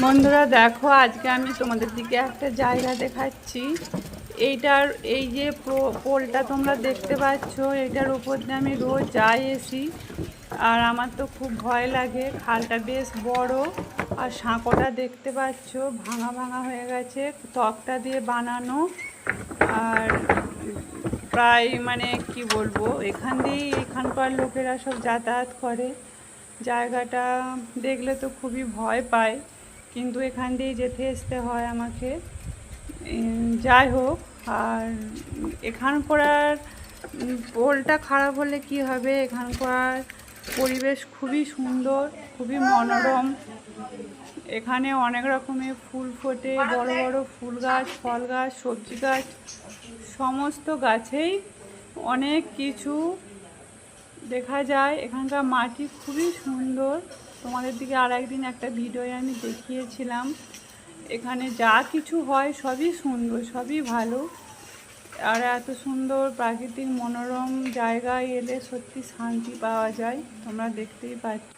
বন্ধুরা দেখো, আজকে আমি তোমাদের দিকে একটা জায়গা দেখাচ্ছি। এইটার এই যে পোলটা তোমরা দেখতে পাচ্ছ, এটার উপর দিয়ে আমি রোজ যাই এসি। আর আমার তো খুব ভয় লাগে। খালটা বেশ বড়, আর সাঁকোটা দেখতে পাচ্ছ ভাঙা ভাঙা হয়ে গেছে, তক্তা দিয়ে বানানো। আর প্রায় মানে কি বলবো, এখান দিয়েই এখানকার লোকেরা সব যাতায়াত করে। জায়গাটা দেখলে তো খুবই ভয় পায়, কিন্তু এখান দিয়ে যেতে আসতে হয় আমাকে। যাই হোক, আর এখানকার পোলটা খারাপ হলে কি হবে, এখানকার পরিবেশ খুবই সুন্দর, খুবই মনোরম। এখানে অনেক রকমের ফুল ফোটে, বড় বড় ফুল গাছ, ফল গাছ, সবজি গাছ, সমস্ত গাছেই অনেক কিছু দেখা যায়। এখানকার মাটি খুবই সুন্দর। তোমাদের দিকে আর একদিন একটা ভিডিওয়ে আমি দেখিয়েছিলাম। এখানে যা কিছু হয় সবই সুন্দর, সবই ভালো। আর এত সুন্দর প্রাকৃতিক মনোরম জায়গায় এলে সত্যি শান্তি পাওয়া যায়, তোমরা দেখতেই পাচ্ছ।